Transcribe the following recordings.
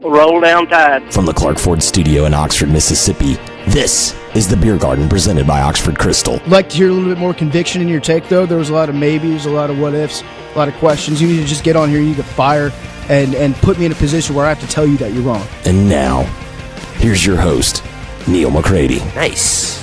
Roll down tide. From the Clark Ford Studio in Oxford, Mississippi, this is the Beer Garden presented by Oxford Krystal. I'd like to hear a little bit more conviction in your take, though. There was a lot of maybes, a lot of what-ifs, a lot of questions. You need to just get on here, you need to fire, and put me in a position where I have to tell you that you're wrong. And now, here's your host, Neil McCready. Nice.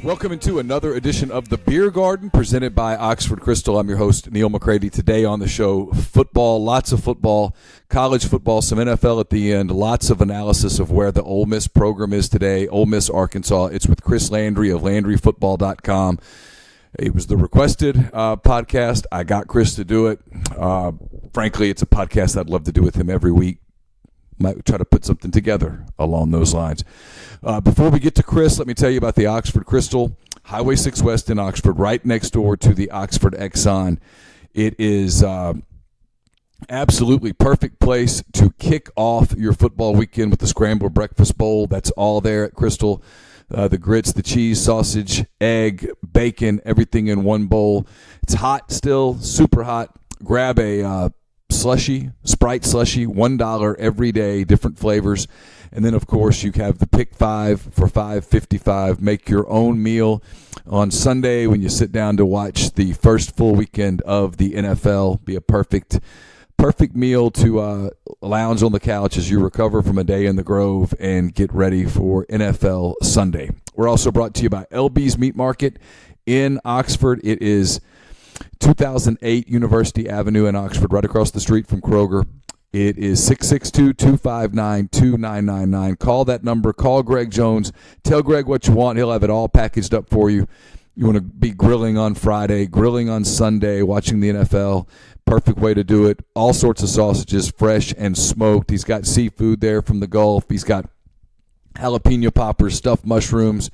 Welcome into another edition of the Beer Garden presented by Oxford Krystal. I'm your host, Neil McCready. Today on the show, football, lots of football, college football, some NFL at the end, lots of analysis of where the Ole Miss program is today, Ole Miss, Arkansas. It's with Chris Landry of LandryFootball.com. It was the requested podcast. I got Chris to do it. Frankly, it's a podcast I'd love to do with him every week. Might try to put something together along those lines. Before we get to Chris, let me tell you about the Oxford Krystal, Highway 6 West in Oxford, right next door to the Oxford Exxon. It is absolutely perfect place to kick off your football weekend with the Scrambler Breakfast Bowl. That's all there at Krystal. The grits, the cheese, sausage, egg, bacon, everything in one bowl. It's hot still, super hot. Grab a slushy, Sprite slushy, $1 every day, different flavors. And then, of course, you have the Pick 5 for $5.55. Make your own meal on Sunday when you sit down to watch the first full weekend of the NFL. Be a perfect meal to lounge on the couch as you recover from a day in the Grove and get ready for NFL Sunday. We're also brought to you by LB's Meat Market in Oxford. It is 2008 University Avenue in Oxford, right across the street from Kroger. It is 662-259-2999. Call that number. Call Greg Jones. Tell Greg what you want. He'll have it all packaged up for you. You want to be grilling on Friday, grilling on Sunday, watching the NFL. Perfect way to do it. All sorts of sausages, fresh and smoked. He's got seafood there from the Gulf. He's got jalapeno poppers, stuffed mushrooms,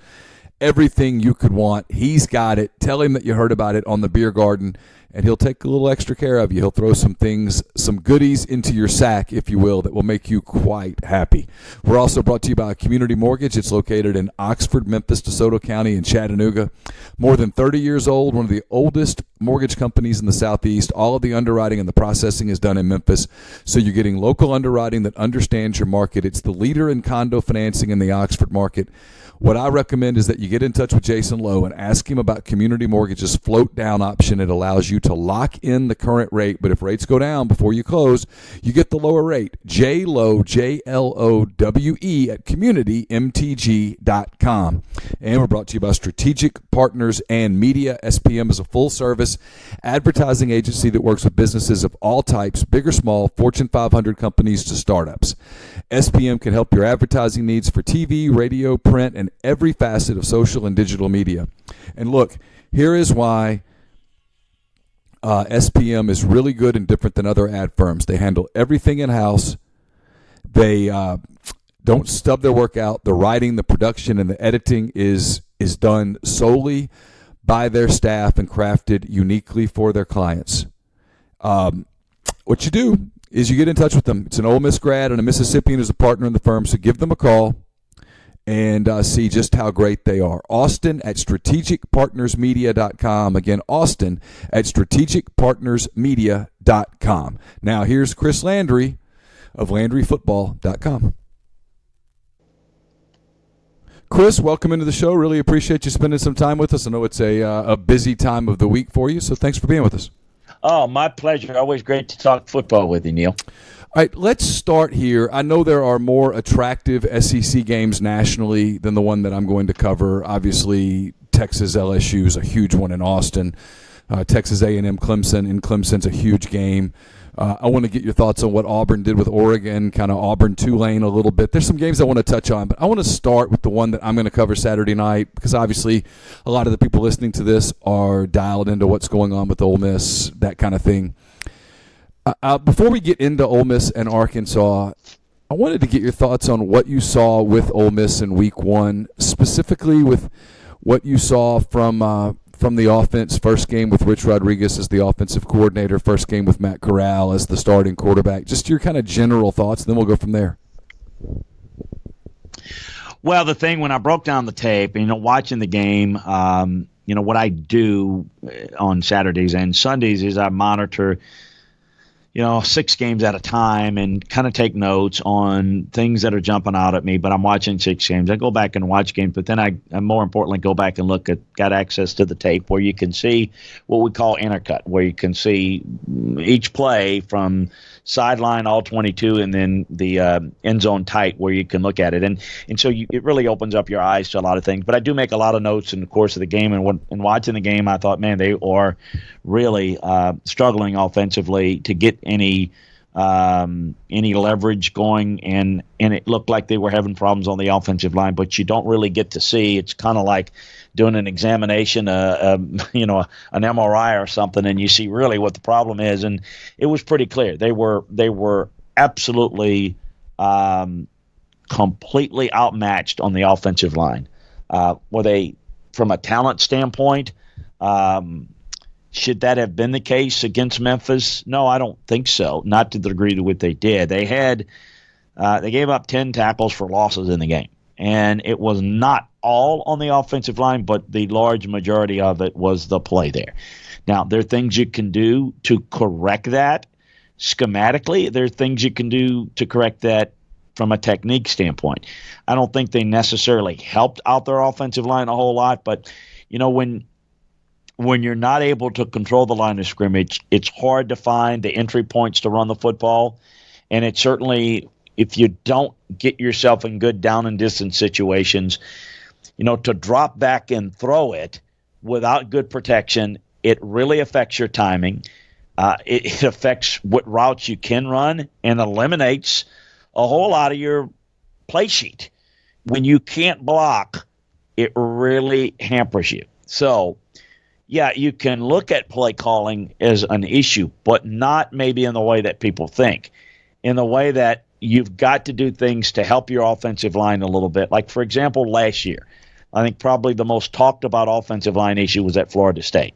everything you could want. He's got it. Tell him that you heard about it on the Beer Garden, and he'll take a little extra care of you. He'll throw some things, some goodies into your sack, if you will, that will make you quite happy. We're also brought to you by Community Mortgage. It's located in Oxford, Memphis, DeSoto County, and Chattanooga. More than 30 years old, one of the oldest mortgage companies in the Southeast. All of the underwriting and the processing is done in Memphis, so you're getting local underwriting that understands your market. It's the leader in condo financing in the Oxford market. What I recommend is that you get in touch with Jason Lowe and ask him about Community Mortgage's float down option. It allows you to lock in the current rate, but if rates go down before you close, you get the lower rate. JLowe, JLOWE at CommunityMTG.com. And we're brought to you by Strategic Partners and Media. SPM is a full-service advertising agency that works with businesses of all types, big or small, Fortune 500 companies to startups. SPM can help your advertising needs for TV, radio, print, and every facet of social and digital media. And look, here is why SPM is really good and different than other ad firms. They handle everything in-house. They don't stub their work out. The writing, the production, and the editing is done solely by their staff and crafted uniquely for their clients. What you do is you get in touch with them. It's an Ole Miss grad and a Mississippian who's a partner in the firm, so give them a call and see just how great they are. Austin at strategicpartnersmedia.com. Again, Austin at strategicpartnersmedia.com. Now, here's Chris Landry of LandryFootball.com. Chris, welcome into the show. Really appreciate you spending some time with us. I know it's a busy time of the week for you, so thanks for being with us. Oh, my pleasure. Always great to talk football with you, Neil. All right, let's start here. I know there are more attractive SEC games nationally than the one that I'm going to cover. Obviously, Texas LSU is a huge one in Austin. Texas A&M Clemson in Clemson's a huge game. I want to get your thoughts on what Auburn did with Oregon, kind of Auburn-Tulane a little bit. There's some games I want to touch on, but I want to start with the one that I'm going to cover Saturday night because obviously a lot of the people listening to this are dialed into what's going on with Ole Miss, that kind of thing. Before we get into Ole Miss and Arkansas, I wanted to get your thoughts on what you saw with Ole Miss in Week 1, specifically with what you saw from the offense. First game with Rich Rodriguez as the offensive coordinator, first game with Matt Corral as the starting quarterback. Just your kind of general thoughts, and then we'll go from there. Well, the thing when I broke down the tape, watching the game, what I do on Saturdays and Sundays is I monitor, 6 games at a time and kind of take notes on things that are jumping out at me. But I'm watching 6 games. I go back and watch games, but then I more importantly go back and got access to the tape where you can see what we call intercut, where you can see each play from sideline all 22 and then the end zone tight where you can look at it. And so it really opens up your eyes to a lot of things. But I do make a lot of notes in the course of the game. And watching the game, I thought, man, they are really struggling offensively to get any leverage going, and it looked like they were having problems on the offensive line, but you don't really get to see. It's kind of like doing an examination, an MRI or something, and you see really what the problem is. And it was pretty clear. They were absolutely completely outmatched on the offensive line. Were they, from a talent standpoint, should that have been the case against Memphis? No, I don't think so. Not to the degree to what they did. They gave up 10 tackles for losses in the game, and it was not all on the offensive line, but the large majority of it was the play there. Now, there are things you can do to correct that schematically. There are things you can do to correct that from a technique standpoint. I don't think they necessarily helped out their offensive line a whole lot, but when you're not able to control the line of scrimmage, it's hard to find the entry points to run the football. And it certainly, if you don't get yourself in good down and distance situations, to drop back and throw it without good protection, it really affects your timing. It affects what routes you can run and eliminates a whole lot of your play sheet. When you can't block, it really hampers you. So, yeah, you can look at play calling as an issue, but not maybe in the way that people think. In the way that you've got to do things to help your offensive line a little bit. Like, for example, last year, I think probably the most talked about offensive line issue was at Florida State.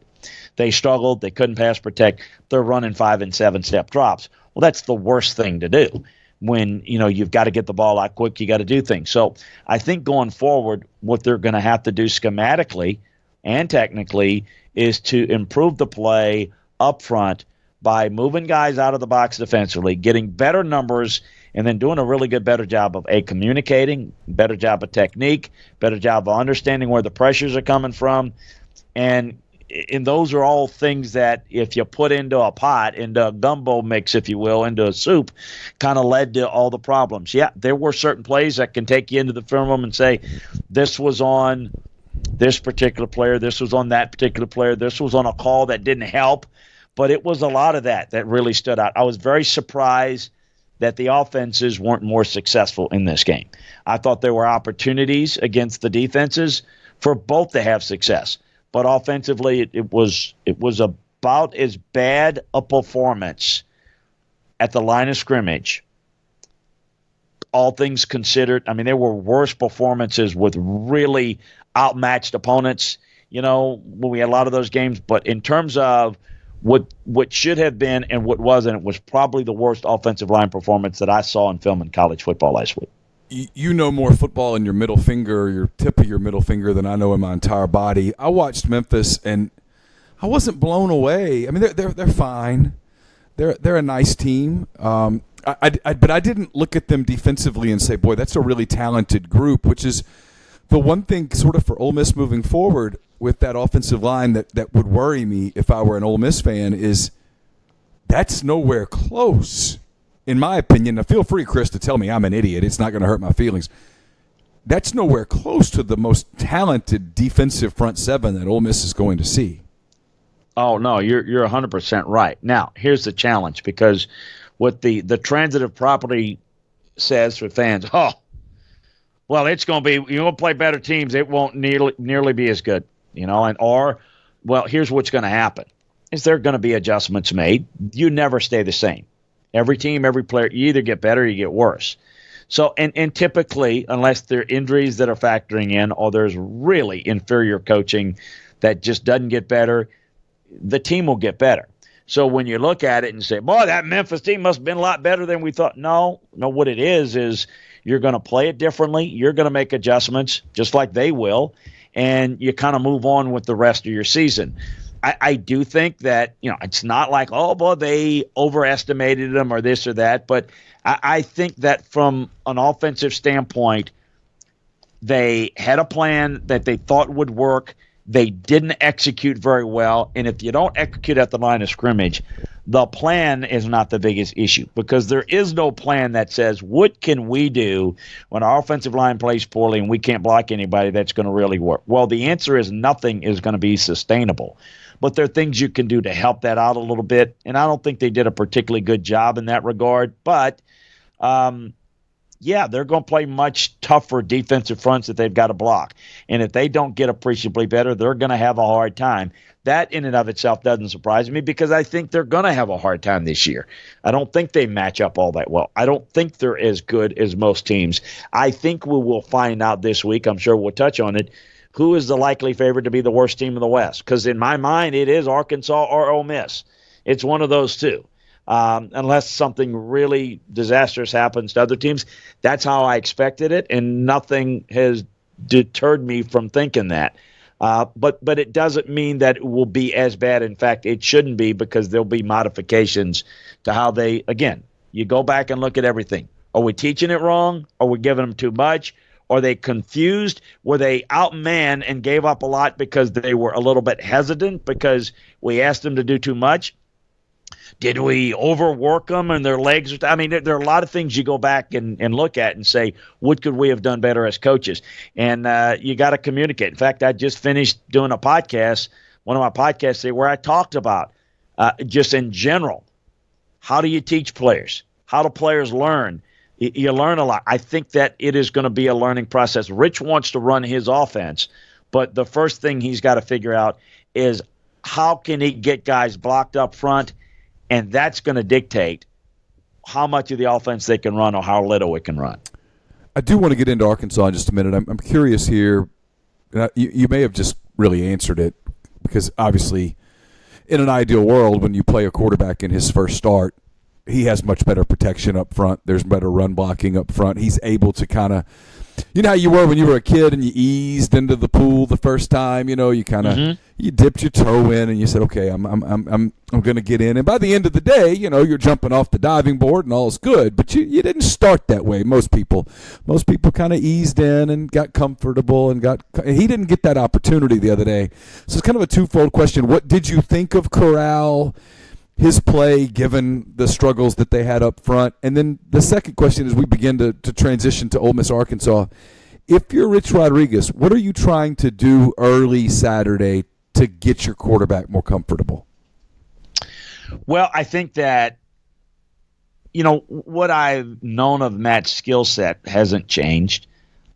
They struggled. They couldn't pass protect. They're running 5 and 7 step drops. Well, that's the worst thing to do. When, you've got to get the ball out quick, you got to do things. So I think going forward, what they're going to have to do schematically and technically is to improve the play up front by moving guys out of the box defensively, getting better numbers, and then doing a really better job of communicating, better job of technique, better job of understanding where the pressures are coming from. And those are all things that if you put into a pot, into a gumbo mix, if you will, into a soup, kind of led to all the problems. Yeah, there were certain plays that can take you into the film room and say, this was on this particular player, this was on that particular player, this was on a call that didn't help, but it was a lot of that really stood out. I was very surprised that the offenses weren't more successful in this game. I thought there were opportunities against the defenses for both to have success, but offensively it was about as bad a performance at the line of scrimmage, all things considered. I mean, there were worse performances with really outmatched opponents, when we had a lot of those games. But in terms of what should have been and what wasn't, it was probably the worst offensive line performance that I saw in film in college football last week. You know more football in your middle finger, your tip of your middle finger, than I know in my entire body. I watched Memphis, and I wasn't blown away. I mean, they're fine. They're a nice team. But I didn't look at them defensively and say, boy, that's a really talented group, which is the one thing sort of for Ole Miss moving forward with that offensive line that would worry me if I were an Ole Miss fan is that's nowhere close, in my opinion. Now, feel free, Chris, to tell me I'm an idiot. It's not going to hurt my feelings. That's nowhere close to the most talented defensive front seven that Ole Miss is going to see. Oh, no, you're 100% right. Now, here's the challenge, because what the transitive property says for fans, well, it's going to be, you're going to play better teams. It won't nearly be as good, well, here's what's going to happen is there are going to be adjustments made. You never stay the same. Every team, every player, you either get better or you get worse. So, and typically, unless there are injuries that are factoring in or there's really inferior coaching that just doesn't get better, the team will get better. So when you look at it and say, boy, that Memphis team must have been a lot better than we thought. No, what it is You're going to play it differently. You're going to make adjustments just like they will, and you kind of move on with the rest of your season. I do think that, it's not like, oh, boy, they overestimated them or this or that, but I think that from an offensive standpoint, they had a plan that they thought would work. They didn't execute very well, and if you don't execute at the line of scrimmage, the plan is not the biggest issue, because there is no plan that says, what can we do when our offensive line plays poorly and we can't block anybody that's going to really work? Well, the answer is nothing is going to be sustainable. But there are things you can do to help that out a little bit, and I don't think they did a particularly good job in that regard. But, they're going to play much tougher defensive fronts that they've got to block. And if they don't get appreciably better, they're going to have a hard time. That in and of itself doesn't surprise me, because I think they're going to have a hard time this year. I don't think they match up all that well. I don't think they're as good as most teams. I think we will find out this week. I'm sure we'll touch on it. Who is the likely favorite to be the worst team in the West? Because in my mind, it is Arkansas or Ole Miss. It's one of those two. Unless something really disastrous happens to other teams. That's how I expected it, and nothing has deterred me from thinking that. But it doesn't mean that it will be as bad. In fact, it shouldn't be, because there'll be modifications to how they, again, you go back and look at everything. Are we teaching it wrong? Are we giving them too much? Are they confused? Were they outmanned and gave up a lot because they were a little bit hesitant because we asked them to do too much? Did we overwork them and their legs? I mean, there are a lot of things you go back and look at and say, what could we have done better as coaches? And you got to communicate. In fact, I just finished doing a podcast, one of my podcasts today, where I talked about just in general, how do you teach players? How do players learn? You learn a lot. I think that it is going to be a learning process. Rich wants to run his offense, but the first thing he's got to figure out is how can he get guys blocked up front, and that's going to dictate how much of the offense they can run or how little it can run. I do want to get into Arkansas in just a minute. I'm curious here. You may have just really answered it, because obviously in an ideal world, when you play a quarterback in his first start, he has much better protection up front. There's better run blocking up front. He's able to kind of, you know how you were when you were a kid and you eased into the pool the first time. You kind of you dipped your toe in and you said, okay, I'm going to get in. And by the end of the day, you're jumping off the diving board and all is good. But you didn't start that way. Most people kind of eased in and got comfortable and he didn't get that opportunity the other day. So it's kind of a twofold question. What did you think of Corral? His play, given the struggles that they had up front? And then the second question, as we begin to transition to Ole Miss, Arkansas, if you're Rich Rodriguez, what are you trying to do early Saturday to get your quarterback more comfortable? Well, I think that, what I've known of Matt's skill set hasn't changed.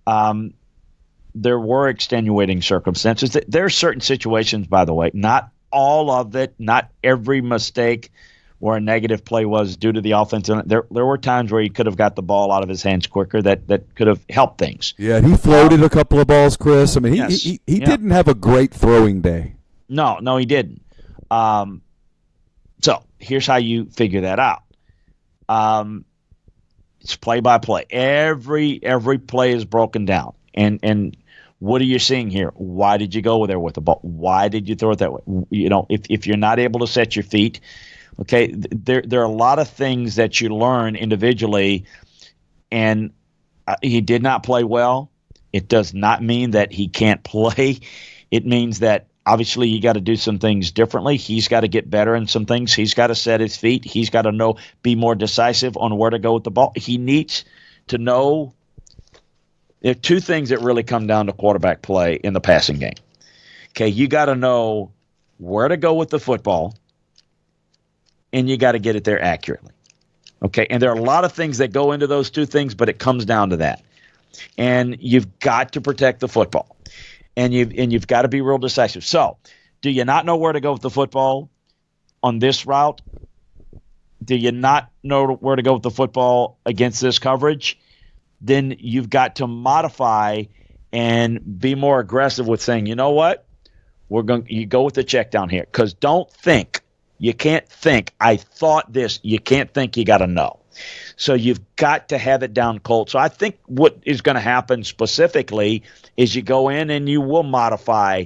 There were extenuating circumstances. There are certain situations, by the way, not all of it, not every mistake where a negative play was due to the offense. There were times where he could have got the ball out of his hands quicker that could have helped things. Yeah, he floated a couple of balls, Chris. I mean, he didn't have a great throwing day. No, he didn't. So here's how you figure that out. It's play by play. Every play is broken down, and what are you seeing here? Why did you go there with the ball? Why did you throw it that way? If you're not able to set your feet, okay, there are a lot of things that you learn individually, and he did not play well. It does not mean that he can't play. It means that obviously you got to do some things differently. He's got to get better in some things. He's got to set his feet. He's got to be more decisive on where to go with the ball. He needs to know. There are two things that really come down to quarterback play in the passing game. Okay, you got to know where to go with the football, and you got to get it there accurately. Okay, and there are a lot of things that go into those two things, but it comes down to that. And you've got to protect the football, and you've got to be real decisive. So, do you not know where to go with the football on this route? Do you not know where to go with the football against this coverage? Then you've got to modify and be more aggressive with saying, you know what, you go with the check down here. Because don't think, you can't think, I thought this, you can't think, you got to know. So you've got to have it down cold. So I think what is going to happen specifically is you go in and you will modify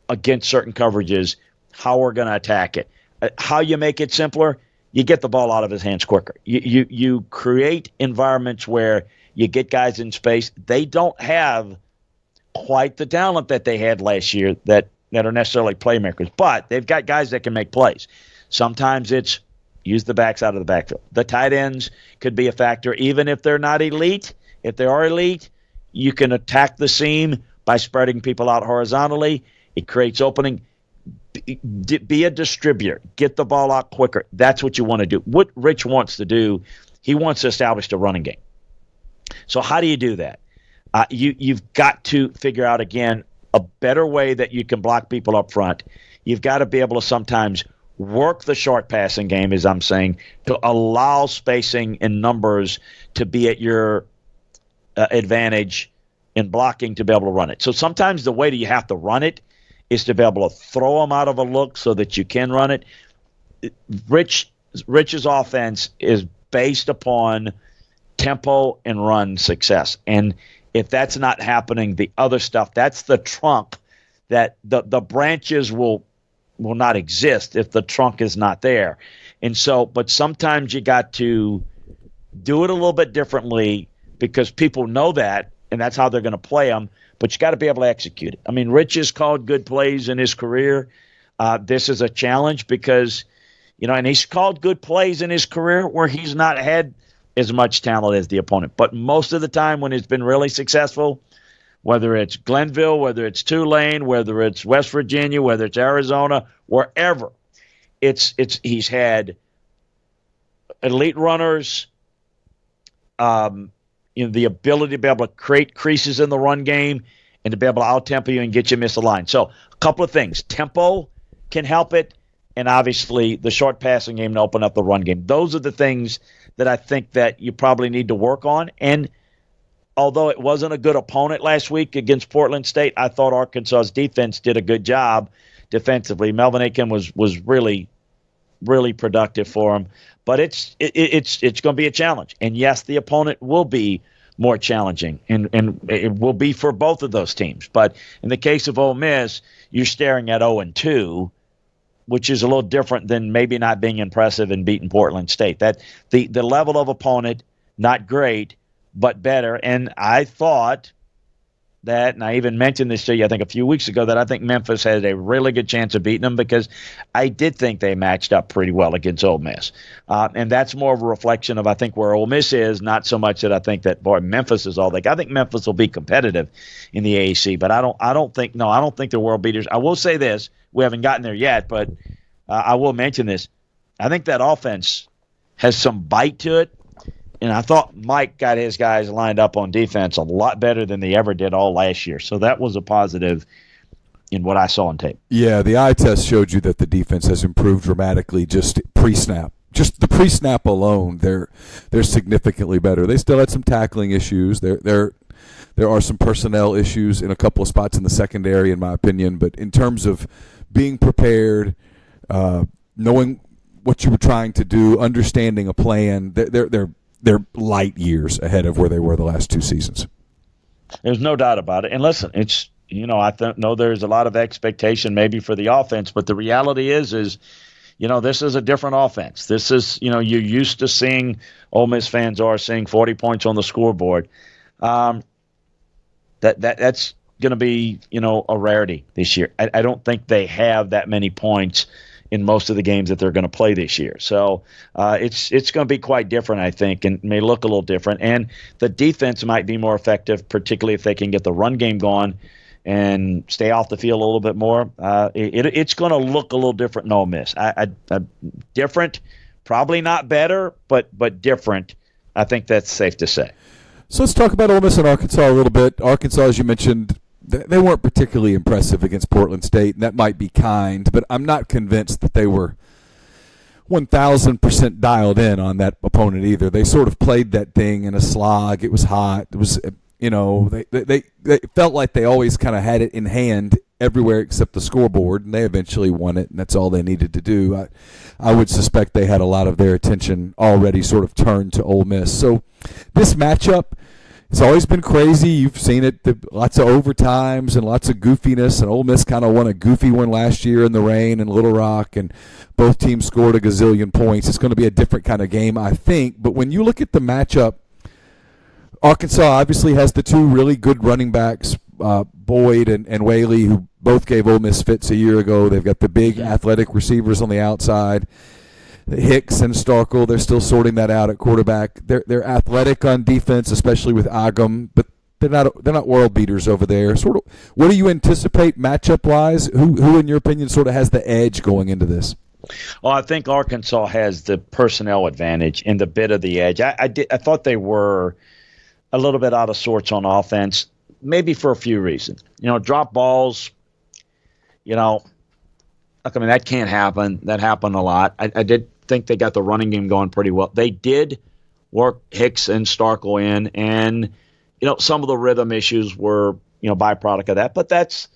against certain coverages how we're going to attack it. How you make it simpler, you get the ball out of his hands quicker. You create environments where you get guys in space. They don't have quite the talent that they had last year that are necessarily playmakers, but they've got guys that can make plays. Sometimes it's use the backs out of the backfield. The tight ends could be a factor, even if they're not elite. If they are elite, you can attack the seam by spreading people out horizontally. It creates opening. Be a distributor. Get the ball out quicker. That's what you want to do. What Rich wants to do, he wants to establish the running game. So how do you do that? You've got to figure out, again, a better way that you can block people up front. You've got to be able to sometimes work the short passing game, as I'm saying, to allow spacing and numbers to be at your advantage in blocking to be able to run it. So sometimes the way that you have to run it is to be able to throw them out of a look so that you can run it. Rich's offense is based upon tempo and run success. And if that's not happening, the other stuff, that's the trunk that the branches will not exist if the trunk is not there. And so, but sometimes you got to do it a little bit differently because people know that, and that's how they're going to play them, but you got to be able to execute it. I mean, Rich has called good plays in his career. This is a challenge because, and he's called good plays in his career where he's not had as much talent as the opponent. But most of the time when it's been really successful, whether it's Glenville, whether it's Tulane, whether it's West Virginia, whether it's Arizona, wherever, he's had elite runners, the ability to be able to create creases in the run game and to be able to out-tempo you and get you misaligned. So a couple of things. Tempo can help it, and obviously the short passing game to open up the run game. Those are the things that I think that you probably need to work on. And although it wasn't a good opponent last week against Portland State, I thought Arkansas's defense did a good job defensively. Melvin Aiken was really, really productive for him. But it's going to be a challenge. And yes, the opponent will be more challenging, and it will be for both of those teams. But in the case of Ole Miss, you're staring at 0-2, which is a little different than maybe not being impressive and beating Portland State. That the level of opponent, not great, but better. And I thought that, and I even mentioned this to you, I think a few weeks ago, that I think Memphis had a really good chance of beating them because I did think they matched up pretty well against Ole Miss. And that's more of a reflection of, I think, where Ole Miss is, not so much that I think that, boy, Memphis is all they got. I think Memphis will be competitive in the AAC, but I don't think they're world beaters. I will say this, we haven't gotten there yet, but I will mention this. I think that offense has some bite to it. And I thought Mike got his guys lined up on defense a lot better than they ever did all last year. So that was a positive in what I saw on tape. Yeah, the eye test showed you that the defense has improved dramatically just pre-snap. Just the pre-snap alone, they're significantly better. They still had some tackling issues. There are some personnel issues in a couple of spots in the secondary, in my opinion. But in terms of being prepared, knowing what you were trying to do, understanding a plan, they're light years ahead of where they were the last two seasons. There's no doubt about it. And listen, it's I know there's a lot of expectation maybe for the offense, but the reality is this is a different offense. This is you're used to seeing, Ole Miss fans are seeing 40 points on the scoreboard. That's going to be a rarity this year. I don't think they have that many points in most of the games that they're going to play this year. So it's going to be quite different, I think, and may look a little different. And the defense might be more effective, particularly if they can get the run game going and stay off the field a little bit more. It's going to look a little different in Ole Miss. Different, probably not better, but different. I think that's safe to say. So let's talk about Ole Miss and Arkansas a little bit. Arkansas, as you mentioned, they weren't particularly impressive against Portland State, and that might be kind, but I'm not convinced that they were 1,000% dialed in on that opponent either. They sort of played that thing in a slog. It was hot. It was, they felt like they always kind of had it in hand everywhere except the scoreboard, and they eventually won it, and that's all they needed to do. I would suspect they had a lot of their attention already sort of turned to Ole Miss. So this matchup, it's always been crazy. You've seen it, lots of overtimes and lots of goofiness, and Ole Miss kind of won a goofy one last year in the rain in Little Rock, and both teams scored a gazillion points. It's going to be a different kind of game, I think. But when you look at the matchup, Arkansas obviously has the two really good running backs, Boyd and Whaley, who both gave Ole Miss fits a year ago. They've got the big athletic receivers on the outside. Hicks and Starkle, they're still sorting that out at quarterback. They're athletic on defense, especially with Agam, but they're not world beaters over there. Sort of, what do you anticipate matchup wise? Who in your opinion sort of has the edge going into this? Well, I think Arkansas has the personnel advantage and the bit of the edge. I thought they were a little bit out of sorts on offense, maybe for a few reasons. Drop balls, that can't happen. That happened a lot. I did think they got the running game going pretty well. They did work Hicks and Starkle in, and some of the rhythm issues were byproduct of that. But that's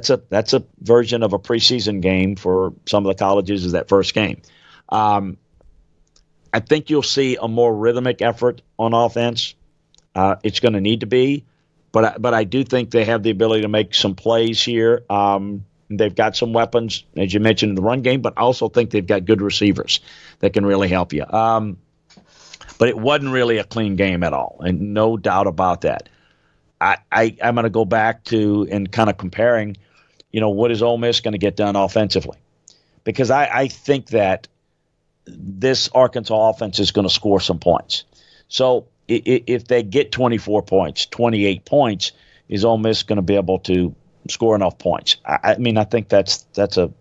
a version of a preseason game for some of the colleges is that first game. I think you'll see a more rhythmic effort on offense. It's going to need to be, but I do think they have the ability to make some plays here. They've got some weapons, as you mentioned, in the run game, but I also think they've got good receivers that can really help you. But it wasn't really a clean game at all, and no doubt about that. I'm going to go back to and kind of comparing, what is Ole Miss going to get done offensively? Because I think that this Arkansas offense is going to score some points. So if they get 24 points, 28 points, is Ole Miss going to be able to score enough points? I think that's a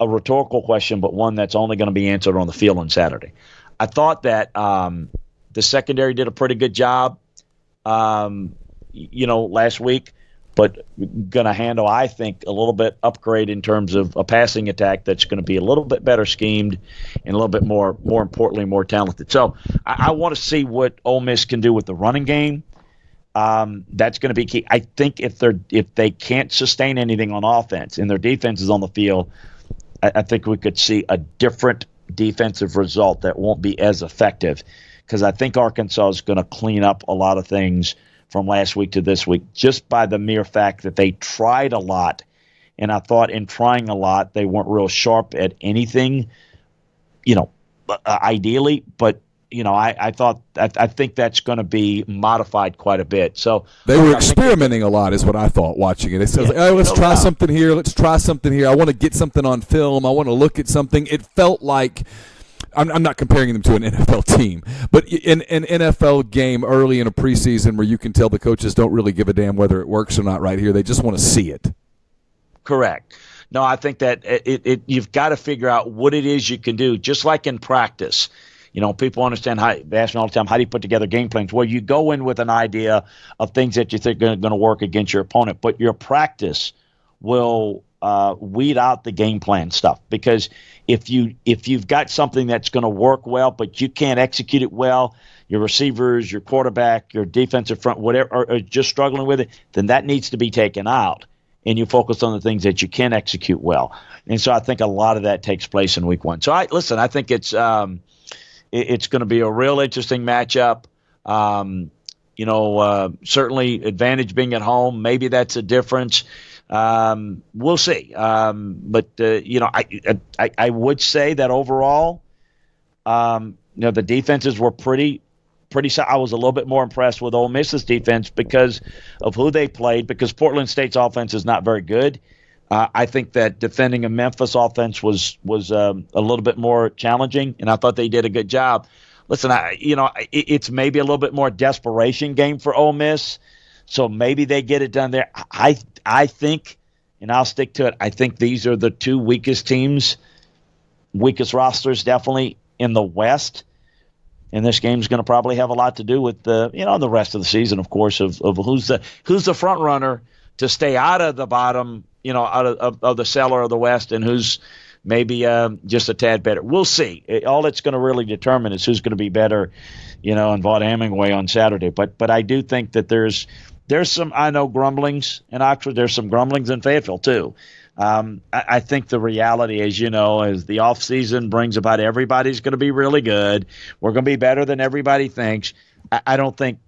rhetorical question, but one that's only going to be answered on the field on Saturday. I thought that the secondary did a pretty good job, last week, but going to handle, I think, a little bit upgrade in terms of a passing attack that's going to be a little bit better schemed and a little bit more importantly, more talented. So I want to see what Ole Miss can do with the running game. That's going to be key. I think if they can't sustain anything on offense and their defense is on the field, I think we could see a different defensive result that won't be as effective, because I think Arkansas is going to clean up a lot of things from last week to this week just by the mere fact that they tried a lot, and I thought in trying a lot they weren't real sharp at anything, ideally, but I think that's going to be modified quite a bit. So they were experimenting a lot, is what I thought watching it. It says, let's try something here. Let's try something here. I want to get something on film. I want to look at something. It felt like I'm not comparing them to an NFL team, but in an NFL game early in a preseason where you can tell the coaches don't really give a damn whether it works or not right here. They just want to see it. Correct. No, I think that you've got to figure out what it is you can do, just like in practice. People understand they ask me all the time, how do you put together game plans? Well, you go in with an idea of things that you think are going to work against your opponent, but your practice will weed out the game plan stuff. Because if you've got something that's going to work well, but you can't execute it well, your receivers, your quarterback, your defensive front, whatever, are just struggling with it, then that needs to be taken out, and you focus on the things that you can execute well. And so I think a lot of that takes place in week one. So I think it's going to be a real interesting matchup. Certainly advantage being at home. Maybe that's a difference. We'll see. But I would say that overall, the defenses were pretty. I was a little bit more impressed with Ole Miss's defense because of who they played. Because Portland State's offense is not very good. I think that defending a Memphis offense was a little bit more challenging, and I thought they did a good job. Listen, it's maybe a little bit more desperation game for Ole Miss, so maybe they get it done there. I think, and I'll stick to it, I think these are the two weakest teams, weakest rosters definitely in the West, and this game's going to probably have a lot to do with the rest of the season, of course, of who's the front runner to stay out of the bottom, out of the cellar of the West, and who's maybe just a tad better. We'll see. All it's going to really determine is who's going to be better, in Vaught Hemingway on Saturday. But I do think that there's there's some, I know, grumblings in Oxford. There's some grumblings in Fayetteville, too. I think the reality is, as the offseason brings about everybody's going to be really good. We're going to be better than everybody thinks. I don't think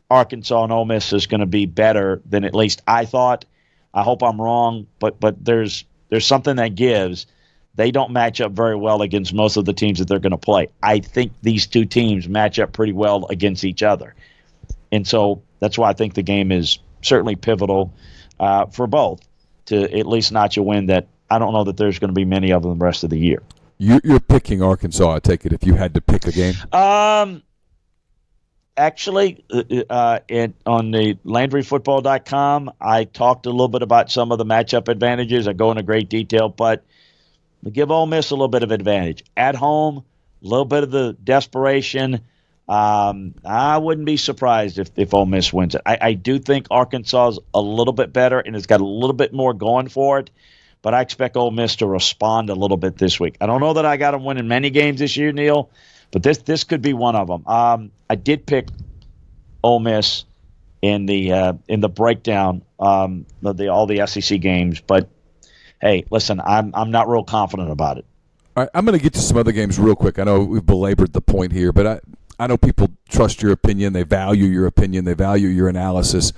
Arkansas and Ole Miss is going to be better than at least I thought. I hope I'm wrong, but there's something that gives. They don't match up very well against most of the teams that they're going to play. I think these two teams match up pretty well against each other. And so that's why I think the game is certainly pivotal for both to at least notch a win that I don't know that there's going to be many of them the rest of the year. You're picking Arkansas, I take it, if you had to pick a game? Actually, on the LandryFootball.com, I talked a little bit about some of the matchup advantages. I go into great detail, but we give Ole Miss a little bit of advantage. At home, a little bit of the desperation. I wouldn't be surprised if Ole Miss wins it. I do think Arkansas is a little bit better and it's got a little bit more going for it, but I expect Ole Miss to respond a little bit this week. I don't know that I got them winning many games this year, Neil, but this could be one of them. I did pick Ole Miss in the breakdown, all the SEC games, but hey, listen, I'm not real confident about it. All right, I'm going to get to some other games real quick. I know we've belabored the point here, but I know people trust your opinion. They value your opinion. They value your analysis.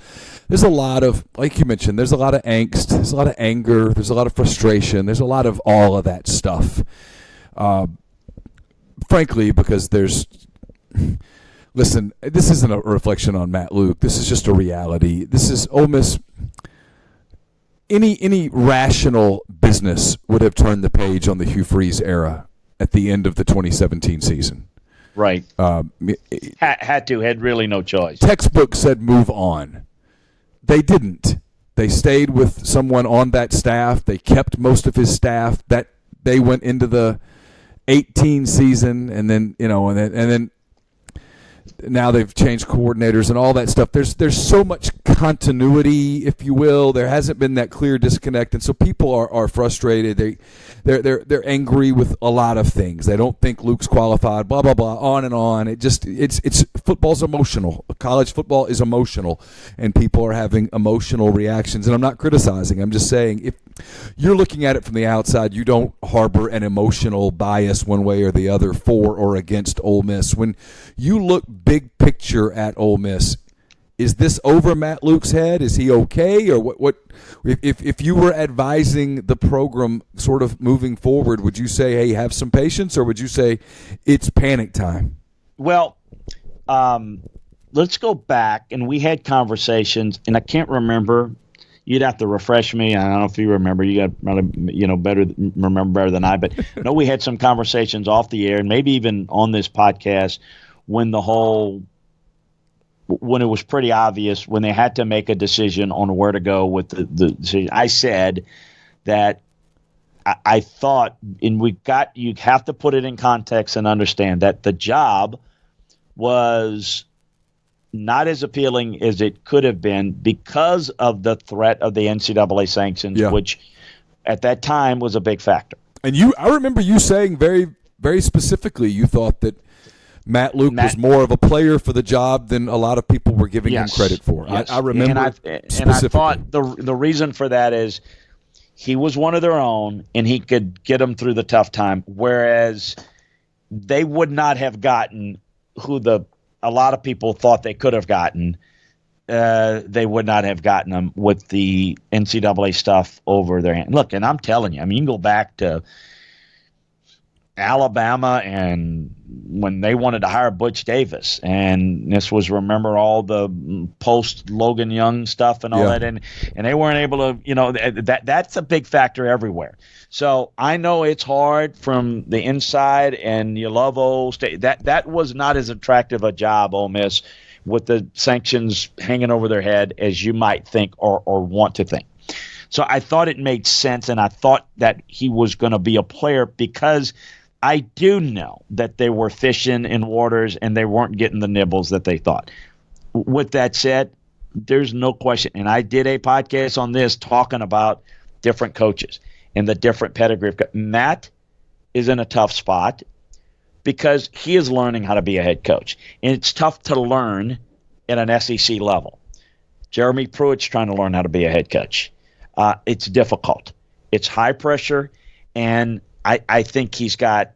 There's a lot of, like you mentioned, there's a lot of angst. There's a lot of anger. There's a lot of frustration. There's a lot of all of that stuff. Frankly, because listen, this isn't a reflection on Matt Luke. This is just a reality. This is Ole Miss. Any rational business would have turned the page on the Hugh Freeze era at the end of the 2017 season. Right. Had really no choice. Textbook said move on. They didn't. They stayed with someone on that staff. They kept most of his staff. That they went into the 18 season, and then and then now they've changed coordinators and all that stuff. There's so much continuity, if you will. There hasn't been that clear disconnect, and so people are frustrated. They're angry with a lot of things. They don't think Luke's qualified. Blah blah blah. On and on. It's football's emotional. College football is emotional, and people are having emotional reactions. And I'm not criticizing. I'm just saying if you're looking at it from the outside, you don't harbor an emotional bias one way or the other for or against Ole Miss. When you look big picture at Ole Miss, is this over Matt Luke's head? Is he okay? Or what if you were advising the program sort of moving forward, would you say, hey, have some patience, or would you say it's panic time? Well, let's go back, and we had conversations, and I can't remember. You'd have to refresh me. I don't know if you remember. You got remember better than I. But I know we had some conversations off the air, and maybe even on this podcast when it was pretty obvious, when they had to make a decision on where to go with the decision. I said that I thought, and you have to put it in context and understand that the job was not as appealing as it could have been because of the threat of the NCAA sanctions, which at that time was a big factor. And I remember you saying very, very specifically you thought that Matt Luke was more of a player for the job than a lot of people were giving him credit for. Yes. I remember specifically. And I thought the reason for that is he was one of their own, and he could get them through the tough time, whereas they would not have gotten who a lot of people thought they could have gotten. They would not have gotten them with the NCAA stuff over their hand. Look, and I'm telling you, I mean, you can go back to Alabama and when they wanted to hire Butch Davis, and this was, remember, all the post Logan Young stuff and all that, and they weren't able to, that's a big factor everywhere. So I know it's hard from the inside, and you love Ole State. That was not as attractive a job, Ole Miss, with the sanctions hanging over their head as you might think or want to think. So I thought it made sense, and I thought that he was going to be a player because I do know that they were fishing in waters and they weren't getting the nibbles that they thought. With that said, there's no question, and I did a podcast on this talking about different coaches and the different pedigree. Matt is in a tough spot because he is learning how to be a head coach, and it's tough to learn at an SEC level. Jeremy Pruitt's trying to learn how to be a head coach. It's difficult. It's high pressure, and I think he's got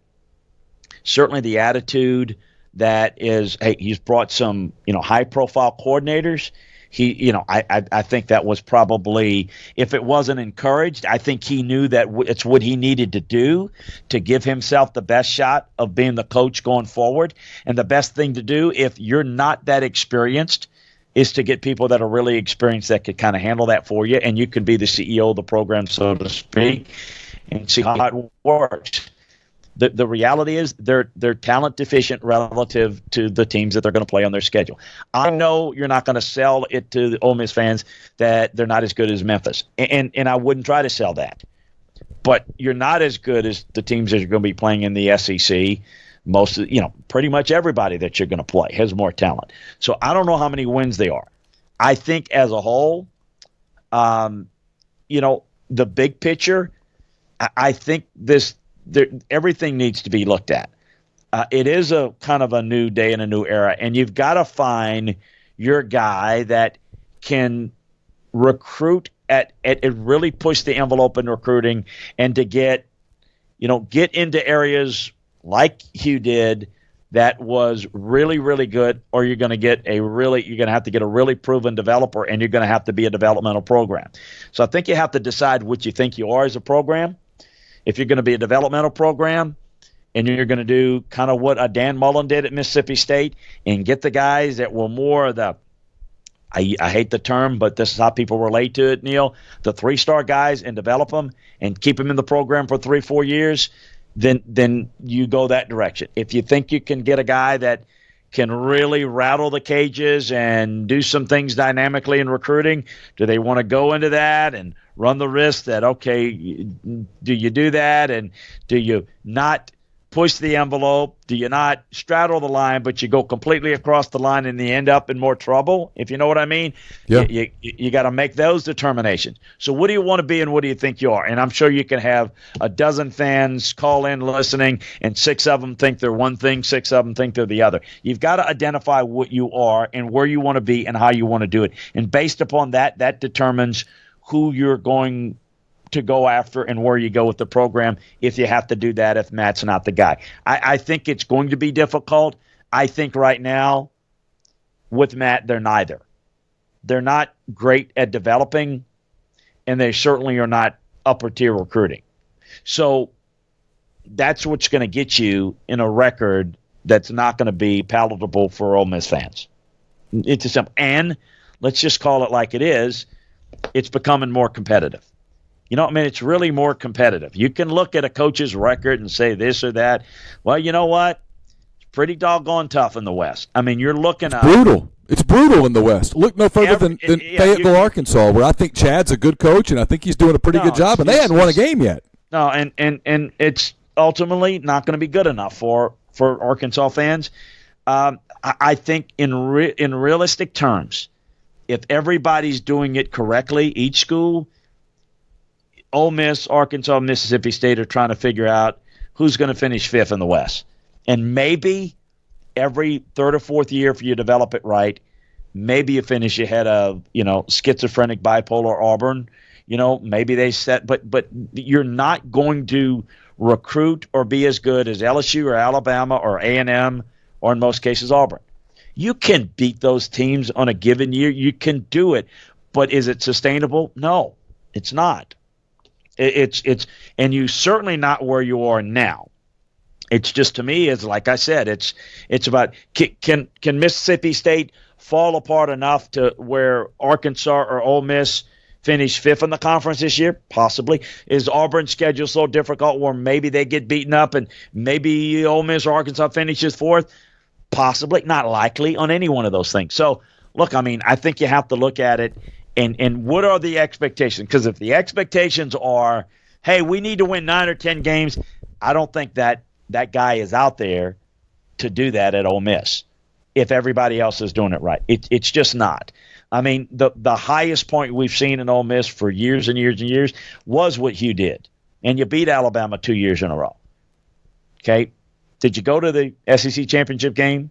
certainly the attitude that is, hey, he's brought some, high-profile coordinators. I think that was probably, if it wasn't encouraged, I think he knew that it's what he needed to do to give himself the best shot of being the coach going forward. And the best thing to do, if you're not that experienced, is to get people that are really experienced that could kind of handle that for you, and you can be the CEO of the program, so to speak, and see how it works. The reality is they're talent deficient relative to the teams that they're going to play on their schedule. I know you're not going to sell it to the Ole Miss fans that they're not as good as Memphis, and I wouldn't try to sell that. But you're not as good as the teams that you're going to be playing in the SEC. Pretty much everybody that you're going to play has more talent. So I don't know how many wins they are. I think as a whole, the big picture, I think everything needs to be looked at. It is a kind of a new day and a new era, and you've got to find your guy that can recruit at really push the envelope in recruiting, and to get into areas like Hugh did that was really, really good, or you're going to have to get a really proven developer, and you're going to have to be a developmental program. So I think you have to decide what you think you are as a program. If you're going to be a developmental program and you're going to do kind of what Dan Mullen did at Mississippi State and get the guys that were more I hate the term, but this is how people relate to it, Neil, the 3-star guys, and develop them and keep them in the program for 3-4 years, then you go that direction. If you think you can get a guy that can really rattle the cages and do some things dynamically in recruiting, do they want to go into that and run the risk that, okay, do you do that, and do you not push the envelope? Do you not straddle the line, but you go completely across the line and you end up in more trouble, if you know what I mean? Yeah. You got to make those determinations. So what do you want to be and what do you think you are? And I'm sure you can have a dozen fans call in listening, and 6 of them think they're one thing, 6 of them think they're the other. You've got to identify what you are and where you want to be and how you want to do it. And based upon that determines who you're going to go after and where you go with the program, if you have to do that, if Matt's not the guy. I think it's going to be difficult. I think right now with Matt, they're neither. They're not great at developing, and they certainly are not upper-tier recruiting. So that's what's going to get you in a record that's not going to be palatable for Ole Miss fans. It's a simple. And let's just call it like it is. It's becoming more competitive. It's really more competitive. You can look at a coach's record and say this or that. Well, you know what? It's pretty doggone tough in the West. You're looking at brutal. It's brutal in the West. Look no further than Fayetteville, Arkansas, where I think Chad's a good coach, and I think he's doing a pretty good job, and they hadn't won a game yet. No, and it's ultimately not going to be good enough for Arkansas fans. I think in realistic terms, if everybody's doing it correctly, each school, Ole Miss, Arkansas, Mississippi State are trying to figure out who's going to finish 5th in the West. And maybe every 3rd or 4th year, if you develop it right, maybe you finish ahead of, schizophrenic, bipolar Auburn. Maybe they set, but you're not going to recruit or be as good as LSU or Alabama or A&M or in most cases Auburn. You can beat those teams on a given year. You can do it. But is it sustainable? No, it's not. And you certainly not where you are now. It's just, to me, is like I said, it's about can Mississippi State fall apart enough to where Arkansas or Ole Miss finish 5th in the conference this year? Possibly. Is Auburn's schedule so difficult where maybe they get beaten up and maybe Ole Miss or Arkansas finishes 4th? Possibly. Not likely on any one of those things. So, look, I think you have to look at it. And what are the expectations? Because if the expectations are, hey, we need to win 9 or 10 games, I don't think that guy is out there to do that at Ole Miss if everybody else is doing it right. It's just not. The highest point we've seen in Ole Miss for years and years and years was what Hugh did. And you beat Alabama 2 years in a row. Okay? Did you go to the SEC championship game?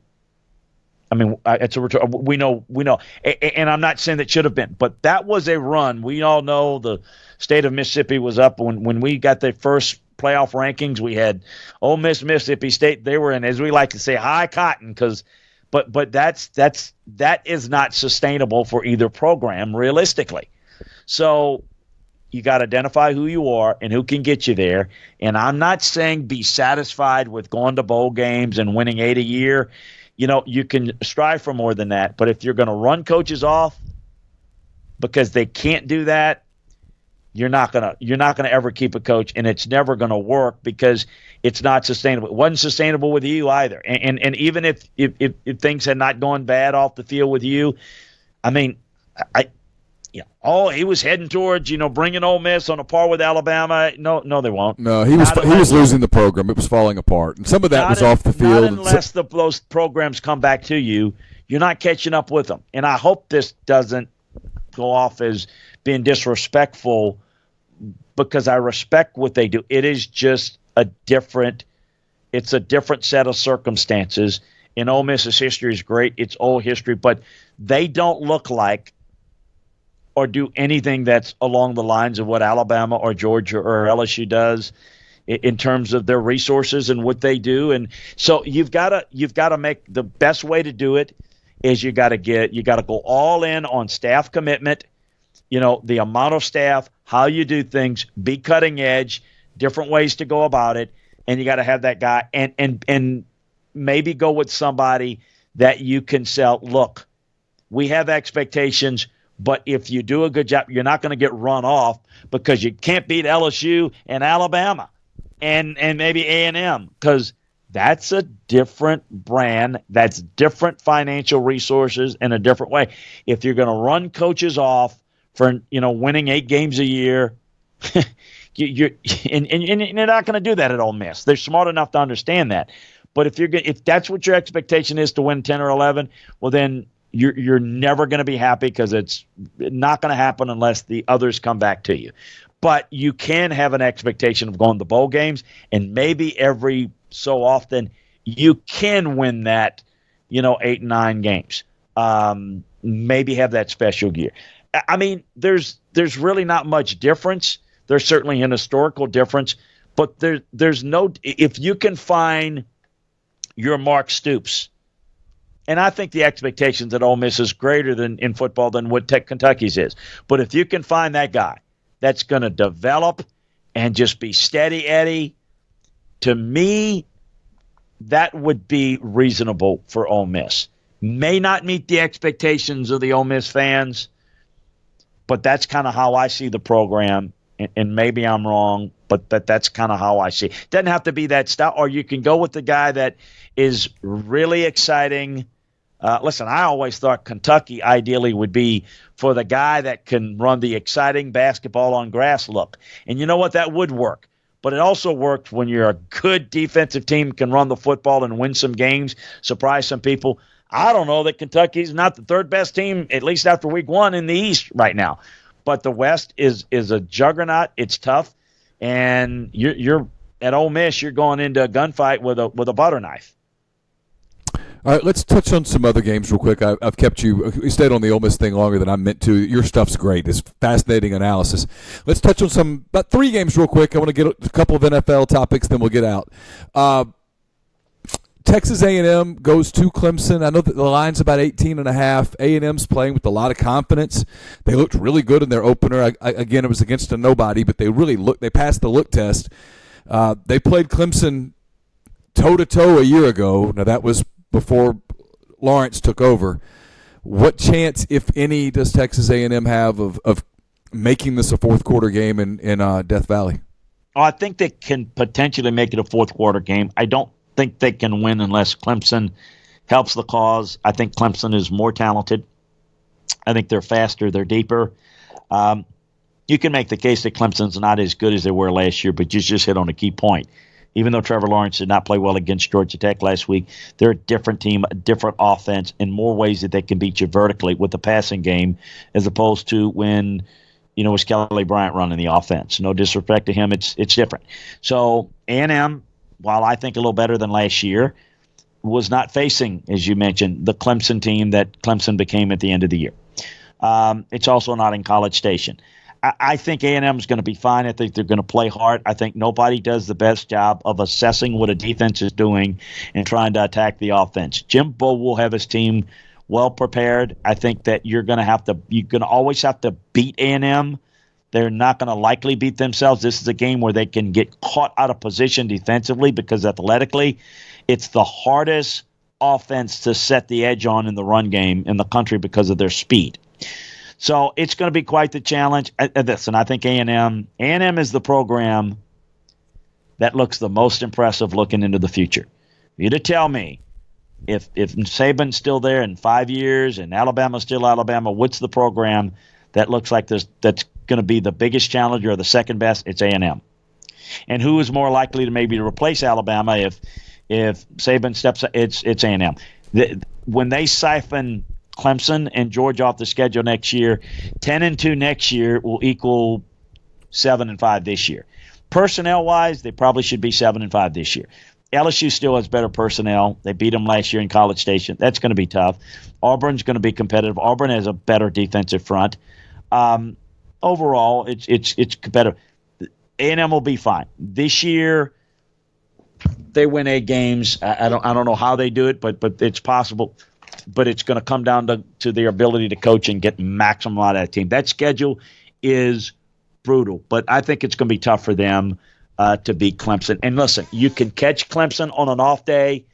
I mean, it's a return. We know, and I'm not saying that should have been, but that was a run. We all know the state of Mississippi was up when we got the first playoff rankings. We had Ole Miss, Mississippi State. They were in, as we like to say, high cotton, but that is not sustainable for either program realistically. So you got to identify who you are and who can get you there. And I'm not saying be satisfied with going to bowl games and winning 8 a year. You can strive for more than that. But if you're going to run coaches off because they can't do that, you're not gonna ever keep a coach, and it's never gonna work because it's not sustainable. It wasn't sustainable with you either. And even if things had not gone bad off the field with you, I mean, he was heading towards bringing Ole Miss on a par with Alabama. No, they won't. No, he was losing the program. It was falling apart, and some of that was off the field. Not unless those programs come back to you, you're not catching up with them. And I hope this doesn't go off as being disrespectful, because I respect what they do. It is just a different set of circumstances. And Ole Miss's history is great. It's old history, but they don't look like or do anything that's along the lines of what Alabama or Georgia or LSU does in terms of their resources and what they do. And so you've got to make the best way to do it is you got to go all in on staff commitment. The amount of staff, how you do things, be cutting edge, different ways to go about it, and you got to have that guy and maybe go with somebody that you can sell. Look, we have expectations, but if you do a good job, you're not going to get run off because you can't beat LSU and Alabama and maybe A&M, because that's a different brand, that's different financial resources in a different way. If you're going to run coaches off for winning 8 games a year, you're not going to do that at Ole Miss. They're smart enough to understand that. But if that's what your expectation is, to win 10 or 11, well then you're never going to be happy, because it's not going to happen unless the others come back to you. But you can have an expectation of going to bowl games, and maybe every so often you can win that 8 and 9 games. Maybe have that special year. I mean, there's really not much difference. There's certainly an historical difference, but there's no – if you can find your Mark Stoops, and I think the expectations at Ole Miss is greater than in football than what Kentucky's is. But if you can find that guy that's going to develop and just be steady Eddie, to me, that would be reasonable for Ole Miss. May not meet the expectations of the Ole Miss fans, but that's kind of how I see the program, and maybe I'm wrong, but that's kind of how I see it. Doesn't have to be that style, or you can go with the guy that is really exciting. Listen, I always thought Kentucky ideally would be for the guy that can run the exciting basketball on grass look. And you know what? That would work. But it also works when you're a good defensive team, can run the football and win some games, surprise some people. I don't know that Kentucky's not the third best team, at least after week 1 in the East right now. But the West is a juggernaut. It's tough. And you're at Ole Miss, you're going into a gunfight with a butter knife. All right, let's touch on some other games real quick. I've kept you stayed on the Ole Miss thing longer than I meant to. Your stuff's great. It's fascinating analysis. Let's touch on about 3 games real quick. I want to get a couple of NFL topics, then we'll get out. Texas A&M goes to Clemson. I know that the line's about 18.5. A&M's playing with a lot of confidence. They looked really good in their opener. Again, it was against a nobody, but they passed the look test. They played Clemson toe-to-toe a year ago. Now, that was before Lawrence took over. What chance, if any, does Texas A&M have of making this a fourth-quarter game in Death Valley? Oh, I think they can potentially make it a fourth-quarter game. I don't think they can win unless Clemson helps the cause. I think Clemson is more talented. I think they're faster. They're deeper. You can make the case that Clemson's not as good as they were last year, but you just hit on a key point. Even though Trevor Lawrence did not play well against Georgia Tech last week, they're a different team, a different offense, in more ways that they can beat you vertically with the passing game, as opposed to when, with Kelly Bryant running the offense. No disrespect to him, it's different. So A&M, while I think a little better than last year, was not facing, as you mentioned, the Clemson team that Clemson became at the end of the year. It's also not in College Station. I think A&M is going to be fine. I think they're going to play hard. I think nobody does the best job of assessing what a defense is doing and trying to attack the offense. Jim Bowe will have his team well prepared. I think that you're going to always have to beat A&M. They're not going to likely beat themselves. This is a game where they can get caught out of position defensively because athletically, it's the hardest offense to set the edge on in the run game in the country because of their speed. So it's going to be quite the challenge. And I think A&M is the program that looks the most impressive looking into the future. You to tell me, if Saban's still there in 5 years and Alabama's still Alabama, what's the program that looks like that's going to be the biggest challenger or the second best? It's A&M. And who is more likely to maybe replace Alabama if Saban steps? It's A&M. When they siphon Clemson and Georgia off the schedule next year, 10-2 next year will equal 7-5 this year. Personnel-wise, they probably should be 7-5 this year. LSU still has better personnel. They beat them last year in College Station. That's going to be tough. Auburn's going to be competitive. Auburn has a better defensive front. Overall, it's competitive. A&M will be fine this year. They win 8 games. I don't know how they do it, but it's possible. But it's going to come down to their ability to coach and get maximum out of that team. That schedule is brutal, but I think it's going to be tough for them to beat Clemson. And listen, you can catch Clemson on an off day,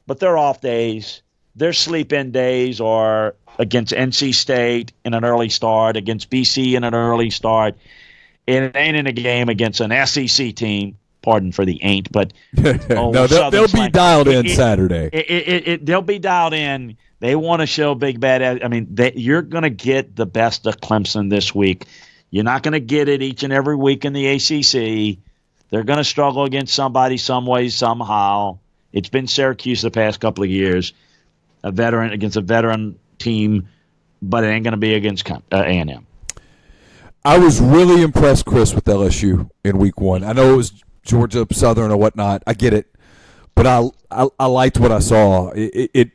but their off days, their sleep-in days are against NC State in an early start, against BC in an early start. It ain't in a game against an SEC team. Pardon for the ain't, but no, they'll be dialed in Saturday. They'll be dialed in. They want to show big bad. I mean, you're going to get the best of Clemson this week. You're not going to get it each and every week in the ACC. They're going to struggle against somebody some way, somehow. It's been Syracuse the past couple of years, against a veteran team, but it ain't going to be against A&M. I was really impressed, Chris, with LSU in week 1. I know it was Georgia Southern or whatnot. I get it, but I liked what I saw. Ed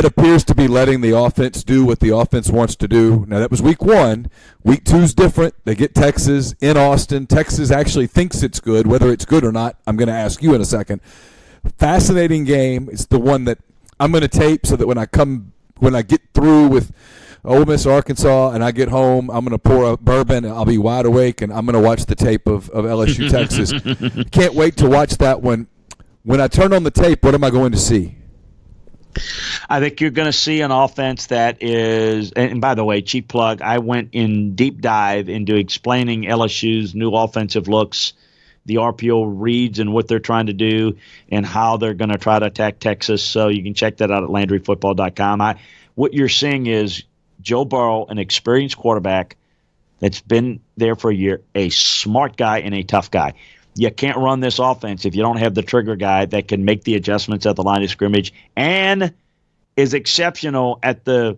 appears to be letting the offense do what the offense wants to do. Now that was week 1. Week 2's different. They get Texas in Austin. Texas actually thinks it's good. Whether it's good or not, I'm going to ask you in a second. Fascinating game. It's the one that I'm going to tape so that when I get through with Ole Miss, Arkansas, and I get home, I'm going to pour a bourbon, and I'll be wide awake, and I'm going to watch the tape of LSU, Texas. Can't wait to watch that one. When I turn on the tape, what am I going to see? I think you're going to see an offense that is – and by the way, cheap plug, I went in deep dive into explaining LSU's new offensive looks, the RPO reads and what they're trying to do, and how they're going to try to attack Texas. So you can check that out at LandryFootball.com. What you're seeing is – Joe Burrow, an experienced quarterback that's been there for a year, a smart guy and a tough guy. You can't run this offense if you don't have the trigger guy that can make the adjustments at the line of scrimmage and is exceptional at the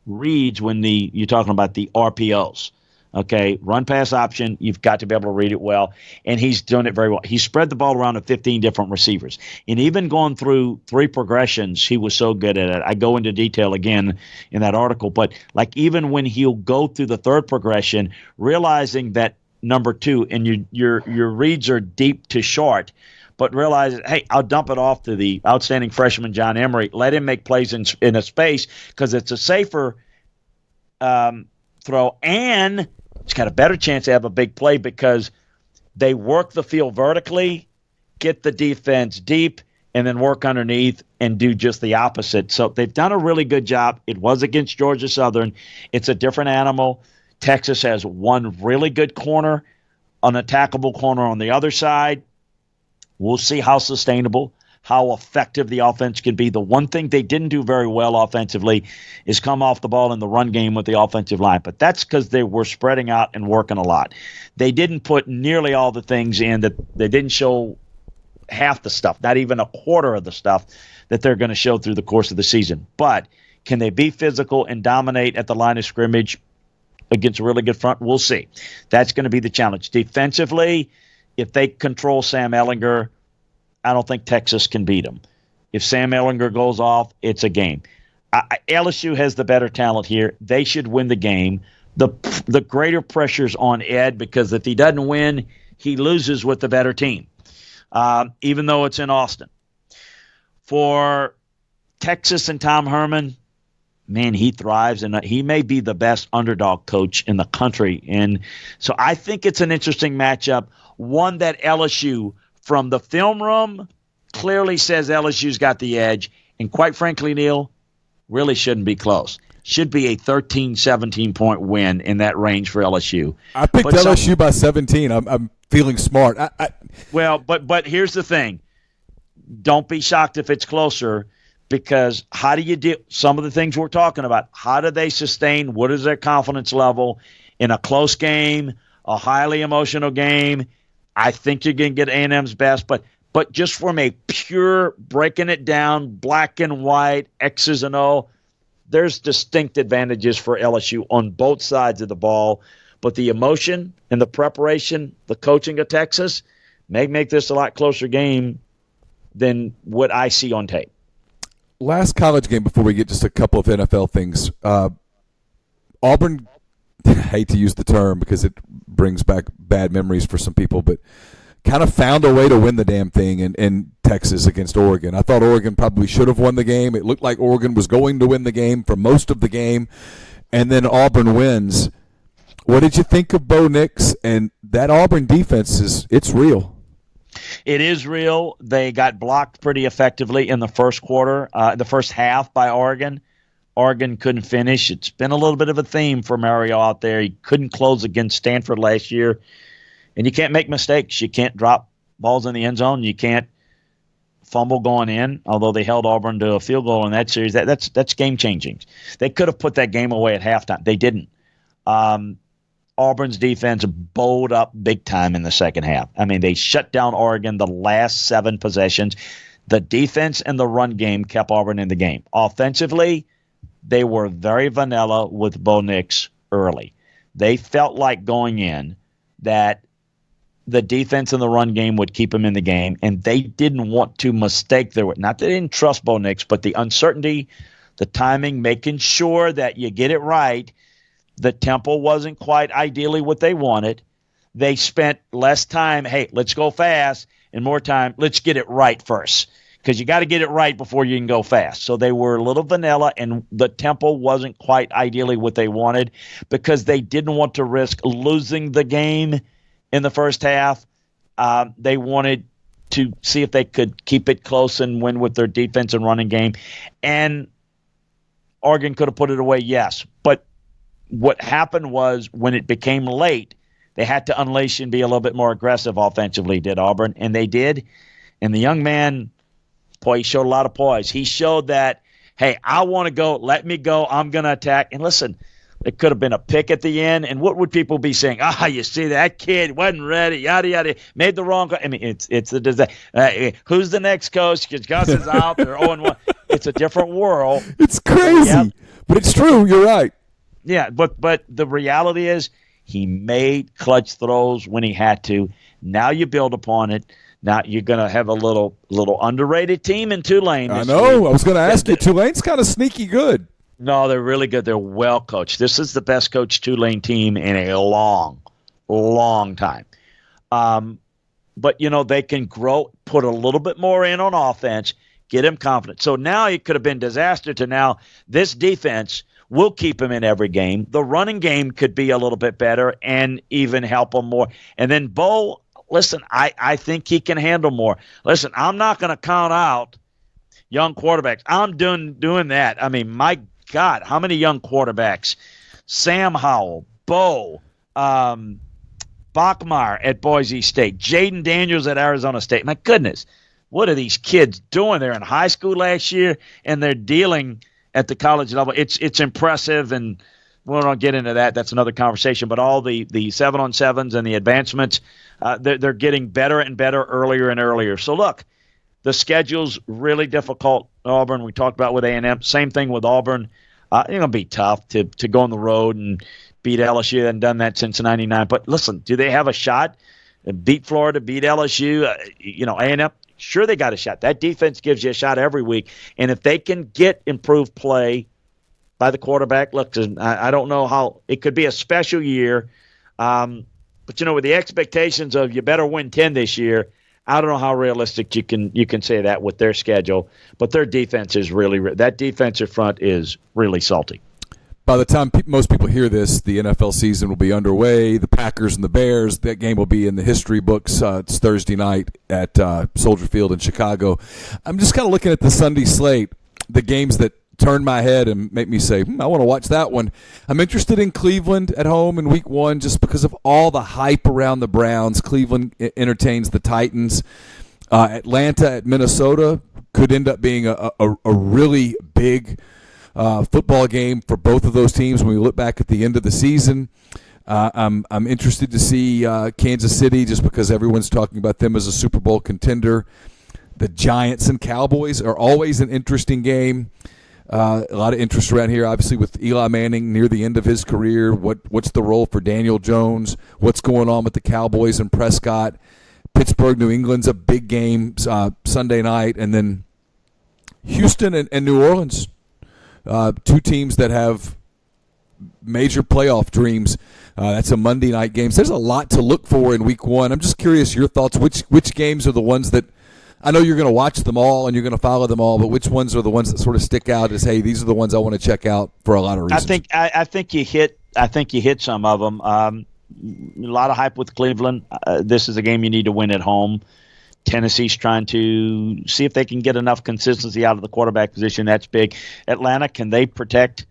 reads when you're talking about the RPOs. Okay, run pass option, you've got to be able to read it well, and he's doing it very well. He spread the ball around to 15 different receivers. And even going through 3 progressions, he was so good at it. I go into detail again in that article, but like even when he'll go through the 3rd progression, realizing that number 2, and your reads are deep to short, but realize, hey, I'll dump it off to the outstanding freshman John Emery. Let him make plays in a space because it's a safer throw, and it's got a better chance to have a big play because they work the field vertically, get the defense deep, and then work underneath and do just the opposite. So they've done a really good job. It was against Georgia Southern. It's a different animal. Texas has one really good corner, an attackable corner on the other side. We'll see how sustainable, how effective the offense can be. The one thing they didn't do very well offensively is come off the ball in the run game with the offensive line. But that's because they were spreading out and working a lot. They didn't put nearly all the things in that they didn't show half the stuff, not even a quarter of the stuff that they're going to show through the course of the season. But can they be physical and dominate at the line of scrimmage against a really good front? We'll see. That's going to be the challenge. Defensively, if they control Sam Ehlinger, I don't think Texas can beat them. If Sam Ehlinger goes off, it's a game. LSU has the better talent here. They should win the game. The greater pressure's on Ed because if he doesn't win, he loses with the better team, even though it's in Austin. For Texas and Tom Herman, man, he thrives, and he may be the best underdog coach in the country. And so I think it's an interesting matchup, one that LSU, from the film room, clearly says LSU's got the edge. And quite frankly, Neil, really shouldn't be close. Should be a 13, 17-point win in that range for LSU. I picked LSU by 17. I'm feeling smart. But here's the thing. Don't be shocked if it's closer, because how do you deal some of the things we're talking about? How do they sustain? What is their confidence level in a close game, a highly emotional game? I think you're going to get A&M's best, but just from a pure breaking it down, black and white, X's and O, there's distinct advantages for LSU on both sides of the ball. But the emotion and the preparation, the coaching of Texas, may make this a lot closer game than what I see on tape. Last college game before we get just a couple of NFL things. Auburn, I hate to use the term because it brings back bad memories for some people, but kind of found a way to win the damn thing in Texas against Oregon. I thought Oregon probably should have won the game. It looked like Oregon was going to win the game for most of the game, and then Auburn wins. What did you think of Bo Nix? And that Auburn defense it's real. It is real. They got blocked pretty effectively in the first quarter, the first half by Oregon. Oregon couldn't finish. It's been a little bit of a theme for Mario out there. He couldn't close against Stanford last year. And you can't make mistakes. You can't drop balls in the end zone. You can't fumble going in, although they held Auburn to a field goal in that series. That's game-changing. They could have put that game away at halftime. They didn't. Auburn's defense bowled up big time in the second half. I mean, they shut down Oregon the last 7 possessions. The defense and the run game kept Auburn in the game. Offensively, they were very vanilla with Bo Nix early. They felt like going in that the defense and the run game would keep them in the game, and they didn't want to mistake their way. Not that they didn't trust Bo Nix, but the uncertainty, the timing, making sure that you get it right. The tempo wasn't quite ideally what they wanted. They spent less time, hey, let's go fast, and more time, let's get it right first, because you got to get it right before you can go fast. So they were a little vanilla, and the tempo wasn't quite ideally what they wanted because they didn't want to risk losing the game in the first half. They wanted to see if they could keep it close and win with their defense and running game. And Oregon could have put it away, yes. But what happened was when it became late, they had to unleash and be a little bit more aggressive offensively, did Auburn, and they did. And the young man, boy, he showed a lot of poise. He showed that, hey, I want to go, let me go, I'm going to attack. And listen, it could have been a pick at the end, and what would people be saying? You see, that kid wasn't ready, yada, yada, made the wrong – I mean, it's a disaster. Who's the next coach? Because Gus is out. They're 0-1. It's a different world. It's crazy, but it's true. You're right. Yeah, but the reality is he made clutch throws when he had to. Now you build upon it. Now you're going to have a little underrated team in Tulane. I know. I was going to ask you, Tulane's kind of sneaky good. No, they're really good. They're well coached. This is the best coached Tulane team in a long, long time. But, they can grow, put a little bit more in on offense, get him confident. So now it could have been disaster to now this defense will keep him in every game. The running game could be a little bit better and even help him more. And then Bo, listen, I think he can handle more. Listen, I'm not going to count out young quarterbacks. I'm doing that. I mean, my God, how many young quarterbacks? Sam Howell, Bo, Bachmeier at Boise State, Jaden Daniels at Arizona State. My goodness, what are these kids doing? They're in high school last year, and they're dealing at the college level. It's impressive, and we won't get into that. That's another conversation. But all the 7-on-7s and the advancements, they're getting better and better earlier and earlier. So, look, the schedule's really difficult. Auburn, we talked about with A&M. Same thing with Auburn. It's going to be tough to go on the road and beat LSU. They haven't done that since '99. But listen, do they have a shot? Beat Florida, beat LSU. A&M Sure, they got a shot. That defense gives you a shot every week. And if they can get improved play by the quarterback, look, I don't know how – it could be a special year. But, with the expectations of you better win 10 this year, I don't know how realistic you can say that with their schedule. But their defense is really – that defensive front is really salty. By the time most people hear this, the NFL season will be underway. The Packers and the Bears, that game will be in the history books. It's Thursday night at Soldier Field in Chicago. I'm just kind of looking at the Sunday slate, the games that turn my head and make me say, I want to watch that one. I'm interested in Cleveland at home in week 1 just because of all the hype around the Browns. Cleveland entertains the Titans. Atlanta at Minnesota could end up being a really big football game for both of those teams when we look back at the end of the season. I'm interested to see Kansas City just because everyone's talking about them as a Super Bowl contender. The Giants and Cowboys are always an interesting game. A lot of interest around here, obviously, with Eli Manning near the end of his career. What's the role for Daniel Jones? What's going on with the Cowboys and Prescott? Pittsburgh, New England's a big game Sunday night. And then Houston and New Orleans. 2 teams that have major playoff dreams. That's a Monday night game. So there's a lot to look for in week 1. I'm just curious your thoughts. Which games are the ones that I know you're going to watch them all and you're going to follow them all, but which ones are the ones that sort of stick out as, hey, these are the ones I want to check out for a lot of reasons? I think you hit some of them. A lot of hype with Cleveland. This is a game you need to win at home. Tennessee's trying to see if they can get enough consistency out of the quarterback position. That's big. Atlanta, can they protect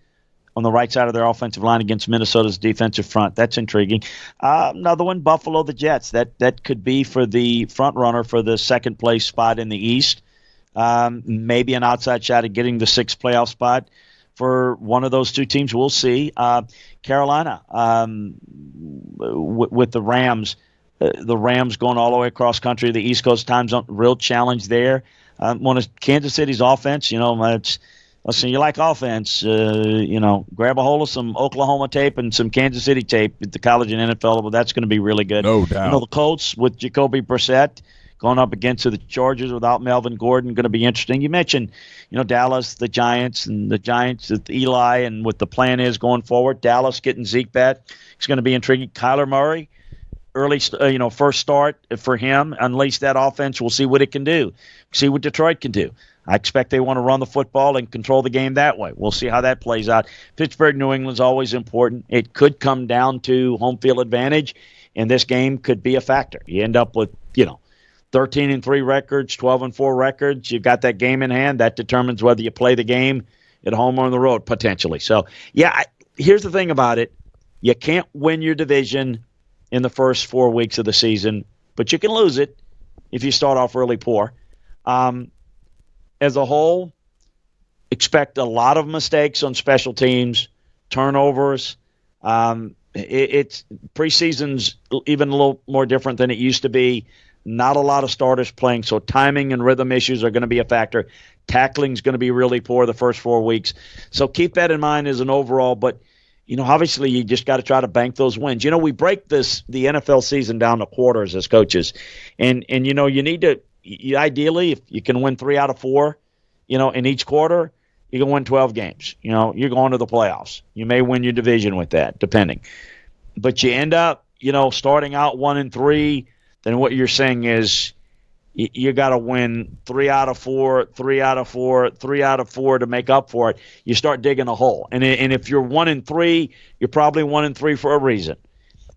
on the right side of their offensive line against Minnesota's defensive front? That's intriguing. Another one, Buffalo, the Jets. That could be for the front runner for the second place spot in the East. Maybe an outside shot at getting the 6th playoff spot for one of those 2 teams. We'll see. Carolina with the Rams. The Rams going all the way across country, the East Coast time zone, real challenge there. One of Kansas City's offense, listen, you like offense, grab a hold of some Oklahoma tape and some Kansas City tape at the college and NFL level. That's going to be really good. No doubt. The Colts with Jacoby Brissett going up against the Chargers without Melvin Gordon, going to be interesting. You mentioned, Dallas, the Giants with Eli and what the plan is going forward. Dallas getting Zeke back. It's going to be intriguing. Kyler Murray. Early, first start for him. Unleash that offense. We'll see what it can do. See what Detroit can do. I expect they want to run the football and control the game that way. We'll see how that plays out. Pittsburgh, New England's always important. It could come down to home field advantage, and this game could be a factor. You end up with, 13-3 records, 12-4 records. You've got that game in hand. That determines whether you play the game at home or on the road, potentially. So, here's the thing about it. You can't win your division in the first 4 weeks of the season, but you can lose it if you start off really poor. As a whole, expect a lot of mistakes on special teams, turnovers. It's preseason's even a little more different than it used to be. Not a lot of starters playing, so timing and rhythm issues are going to be a factor. Tackling's going to be really poor the first 4 weeks. So keep that in mind as an overall, but obviously you just got to try to bank those wins. We break the NFL season down to quarters as coaches. And you need to, ideally, if you can win 3 out of 4, in each quarter, you can win 12 games. You're going to the playoffs. You may win your division with that, depending. But you end up, starting out 1-3, then what you're saying is you got to win 3 out of 4, 3 out of 4, 3 out of 4 to make up for it. You start digging a hole. And if you're 1-3, you're probably 1-3 for a reason.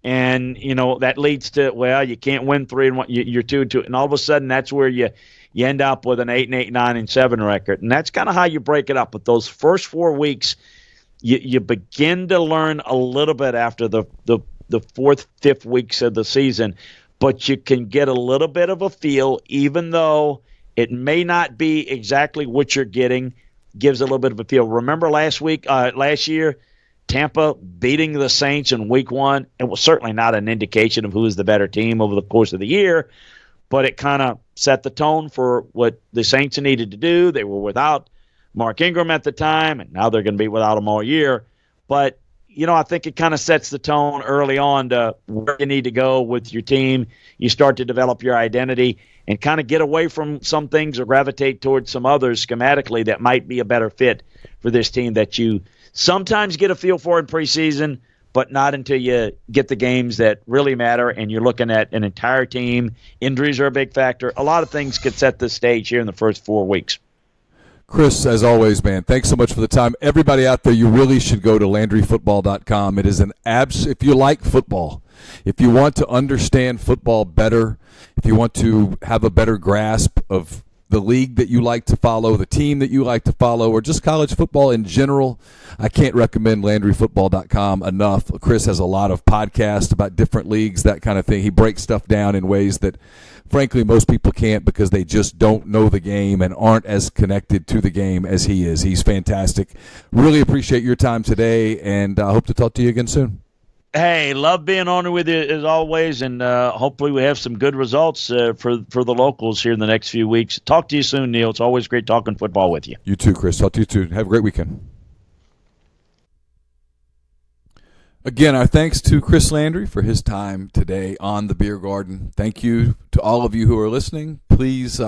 And, that leads to, you can't win 3 and 1, you're 2-2. And all of a sudden, that's where you end up with an 8-8, 9-7 record. And that's kind of how you break it up. But those first 4 weeks, you begin to learn a little bit after the 4th, 5th weeks of the season. But you can get a little bit of a feel, even though it may not be exactly what you're getting, gives a little bit of a feel. Remember last year, Tampa beating the Saints in week 1? It was certainly not an indication of who is the better team over the course of the year, but it kind of set the tone for what the Saints needed to do. They were without Mark Ingram at the time, and now they're going to be without him all year. But I think it kind of sets the tone early on to where you need to go with your team. You start to develop your identity and kind of get away from some things or gravitate towards some others schematically that might be a better fit for this team that you sometimes get a feel for in preseason, but not until you get the games that really matter and you're looking at an entire team. Injuries are a big factor. A lot of things could set the stage here in the first 4 weeks. Chris, as always, man, thanks so much for the time. Everybody out there, you really should go to LandryFootball.com. It is if you like football, if you want to understand football better, if you want to have a better grasp of the league that you like to follow, the team that you like to follow, or just college football in general, I can't recommend LandryFootball.com enough. Chris has a lot of podcasts about different leagues, that kind of thing. He breaks stuff down in ways that, frankly, most people can't because they just don't know the game and aren't as connected to the game as he is. He's fantastic. Really appreciate your time today, and I hope to talk to you again soon. Hey, love being on with you as always, and hopefully we have some good results for the locals here in the next few weeks. Talk to you soon, Neil. It's always great talking football with you. You too, Chris. Talk to you soon. Have a great weekend. Again, our thanks to Chris Landry for his time today on the Beer Garden. Thank you to all of you who are listening. Please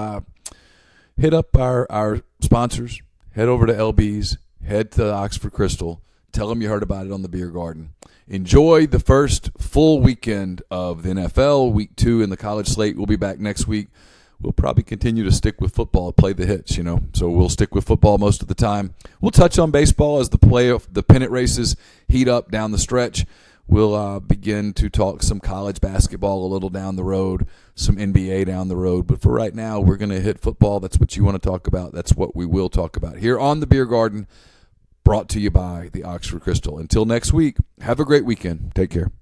hit up our sponsors. Head over to LB's. Head to Oxford Krystal. Tell them you heard about it on the Beer Garden. Enjoy the first full weekend of the NFL. Week 2 in the college slate. We'll be back next week. We'll probably continue to stick with football, play the hits, So we'll stick with football most of the time. We'll touch on baseball as the pennant races heat up down the stretch. We'll begin to talk some college basketball a little down the road, some NBA down the road. But for right now, we're going to hit football. That's what you want to talk about. That's what we will talk about here on the Beer Garden. Brought to you by the Oxford Krystal. Until next week, have a great weekend. Take care.